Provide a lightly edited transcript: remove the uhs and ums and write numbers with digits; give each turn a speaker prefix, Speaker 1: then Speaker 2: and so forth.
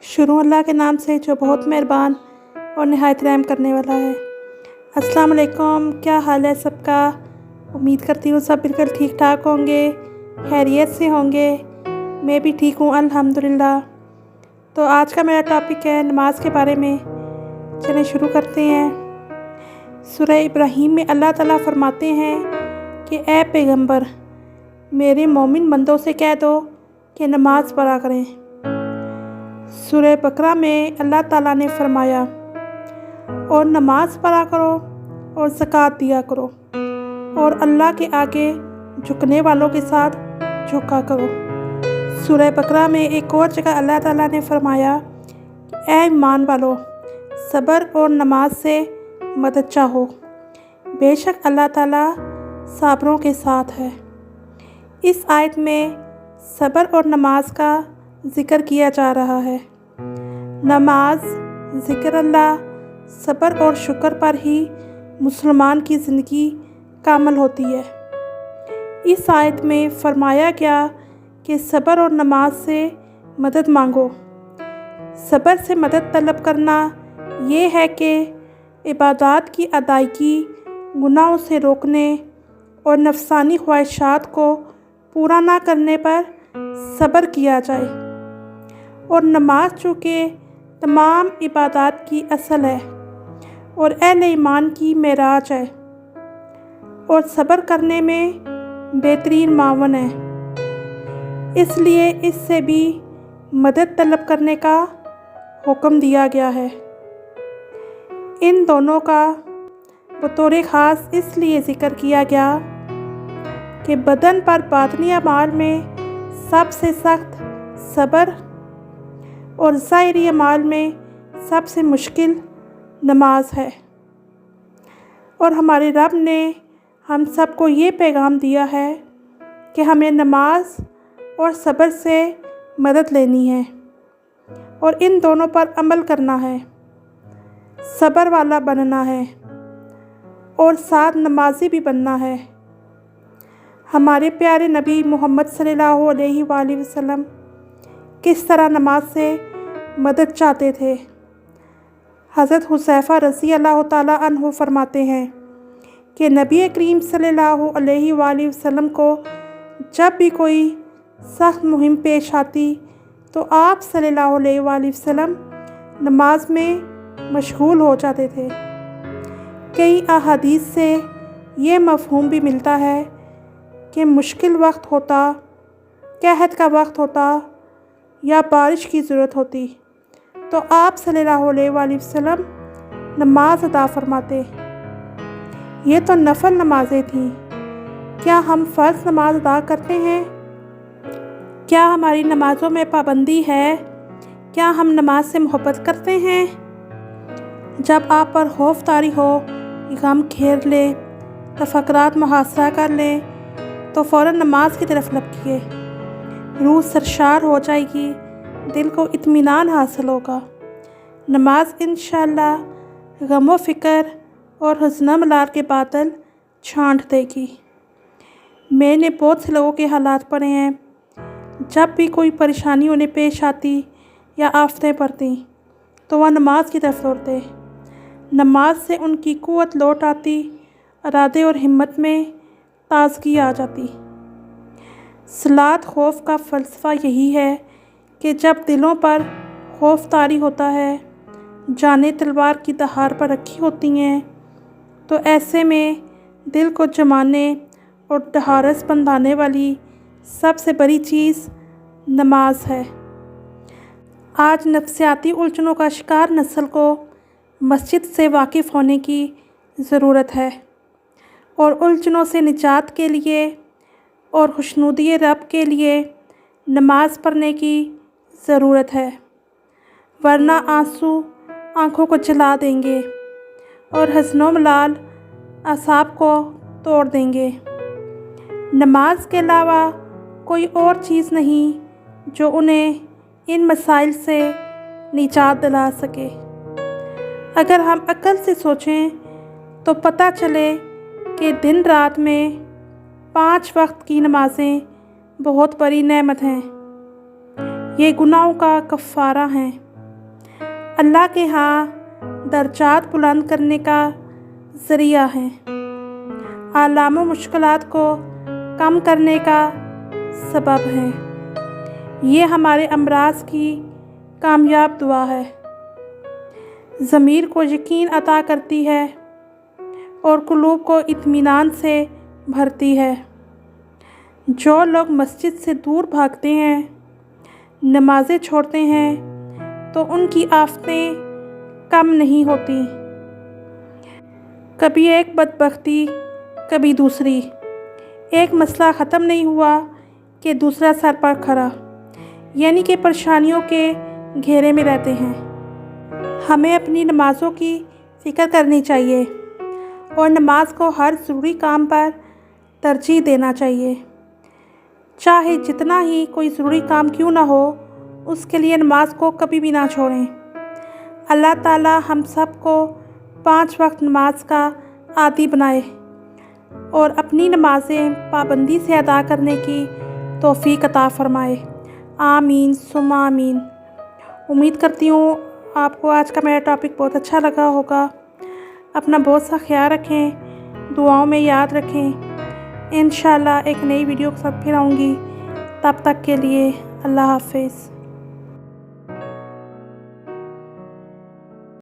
Speaker 1: شروع اللہ کے نام سے جو بہت مہربان اور نہایت رحم کرنے والا ہے۔ السلام علیکم، کیا حال ہے سب کا؟ امید کرتی ہوں سب بالکل ٹھیک ٹھاک ہوں گے، خیریت سے ہوں گے۔ میں بھی ٹھیک ہوں الحمدللہ۔ تو آج کا میرا ٹاپک ہے نماز کے بارے میں۔ چلیں شروع کرتے ہیں۔ سورہ ابراہیم میں اللہ تعالیٰ فرماتے ہیں کہ اے پیغمبر، میرے مومن بندوں سے کہہ دو کہ نماز پڑھا کریں۔ سورہ بقرہ میں اللہ تعالیٰ نے فرمایا، اور نماز پڑھا کرو اور زکوٰۃ دیا کرو اور اللہ کے آگے جھکنے والوں کے ساتھ جھکا کرو۔ سورہ بقرہ میں ایک اور جگہ اللہ تعالیٰ نے فرمایا، اے ایمان والو، صبر اور نماز سے مدد چاہو، بے شک اللہ تعالیٰ صابروں کے ساتھ ہے۔ اس آیت میں صبر اور نماز کا ذکر کیا جا رہا ہے۔ نماز، ذکر اللہ، صبر اور شکر پر ہی مسلمان کی زندگی کامل ہوتی ہے۔ اس آیت میں فرمایا گیا کہ صبر اور نماز سے مدد مانگو۔ صبر سے مدد طلب کرنا یہ ہے کہ عبادات کی ادائیگی، گناہوں سے روکنے اور نفسانی خواہشات کو پورا نہ کرنے پر صبر کیا جائے، اور نماز چونکہ تمام عبادات کی اصل ہے اور اہل ایمان کی معراج ہے، اور صبر کرنے میں بہترین معاون ہے، اس لیے اس سے بھی مدد طلب کرنے کا حکم دیا گیا ہے۔ ان دونوں کا بطور خاص اس لیے ذکر کیا گیا کہ بدن پر باطنی اعمال میں سب سے سخت صبر اور ظاہری اعمال میں سب سے مشکل نماز ہے، اور ہمارے رب نے ہم سب کو یہ پیغام دیا ہے کہ ہمیں نماز اور صبر سے مدد لینی ہے اور ان دونوں پر عمل کرنا ہے، صبر والا بننا ہے اور ساتھ نمازی بھی بننا ہے۔ ہمارے پیارے نبی محمد صلی اللہ علیہ وآلہ وسلم کس طرح نماز سے مدد چاہتے تھے؟ حضرت حذیفہ رضی اللہ تعالیٰ عنہ فرماتے ہیں کہ نبی کریم صلی اللہ علیہ وآلہ وسلم کو جب بھی کوئی سخت مہم پیش آتی تو آپ صلی اللہ علیہ وآلہ وسلم نماز میں مشغول ہو جاتے تھے۔ کئی احادیث سے یہ مفہوم بھی ملتا ہے کہ مشکل وقت ہوتا، قحط کا وقت ہوتا یا بارش کی ضرورت ہوتی تو آپ صلی اللہ علیہ وآلہ وسلم نماز ادا فرماتے۔ یہ تو نفل نمازیں تھیں، کیا ہم فرض نماز ادا کرتے ہیں؟ کیا ہماری نمازوں میں پابندی ہے؟ کیا ہم نماز سے محبت کرتے ہیں؟ جب آپ پر خوف طاری ہو، غم گھیر لے، تفکرات محاصرہ کر لیں تو فوراً نماز کی طرف لپکیے۔ روح سرشار ہو جائے گی، دل کو اطمینان حاصل ہوگا۔ نماز انشاءاللہ غم و فکر اور حزن و ملال کے بادل چھانٹ دے گی۔ میں نے بہت سے لوگوں کے حالات پڑھے ہیں، جب بھی کوئی پریشانی انہیں پیش آتی یا آفتیں پڑتی تو وہ نماز کی طرف دوڑتے۔ نماز سے ان کی قوت لوٹ آتی، ارادے اور ہمت میں تازگی آ جاتی۔ صلاۃ خوف کا فلسفہ یہی ہے کہ جب دلوں پر خوف طاری ہوتا ہے، جانیں تلوار کی دہار پر رکھی ہوتی ہیں، تو ایسے میں دل کو جمانے اور ڈھارس بندھانے والی سب سے بڑی چیز نماز ہے۔ آج نفسیاتی الجھنوں کا شکار نسل کو مسجد سے واقف ہونے کی ضرورت ہے، اور الجھنوں سے نجات کے لیے اور خوشنودی رب کے لیے نماز پڑھنے کی ضرورت ہے، ورنہ آنسو آنکھوں کو جلا دیں گے اور حزن و ملال اعصاب کو توڑ دیں گے۔ نماز کے علاوہ کوئی اور چیز نہیں جو انہیں ان مسائل سے نجات دلا سکے۔ اگر ہم عقل سے سوچیں تو پتہ چلے کہ دن رات میں 5 وقت کی نمازیں بہت بڑی نعمت ہیں، یہ گناہوں کا کفارہ ہیں۔ اللہ کے ہاں درجات بلند کرنے کا ذریعہ ہیں، آلام و مشکلات کو کم کرنے کا سبب ہیں۔ یہ ہمارے امراض کی کامیاب دعا ہے، ضمیر کو یقین عطا کرتی ہے اور قلوب کو اطمینان سے بھرتی ہے۔ جو لوگ مسجد سے دور بھاگتے ہیں، نمازیں چھوڑتے ہیں، تو ان کی آفتیں کم نہیں ہوتی، کبھی ایک بدبختی کبھی دوسری، ایک مسئلہ ختم نہیں ہوا کہ دوسرا سر پر کھڑا، یعنی کہ پریشانیوں کے گھیرے میں رہتے ہیں۔ ہمیں اپنی نمازوں کی فکر کرنی چاہیے اور نماز کو ہر ضروری کام پر ترجیح دینا چاہیے، چاہے جتنا ہی کوئی ضروری کام کیوں نہ ہو، اس کے لیے نماز کو کبھی بھی نہ چھوڑیں۔ اللہ تعالیٰ ہم سب کو 5 وقت نماز کا عادی بنائے اور اپنی نمازیں پابندی سے ادا کرنے کی توفیق عطا فرمائے، آمین ثم آمین۔ امید کرتی ہوں آپ کو آج کا میرا ٹاپک بہت اچھا لگا ہوگا۔ اپنا بہت سا خیال رکھیں، دعاؤں میں یاد رکھیں۔ انشاءاللہ ایک نئی ویڈیو کے ساتھ پھر آؤں گی، تب تک کے لیے اللہ حافظ۔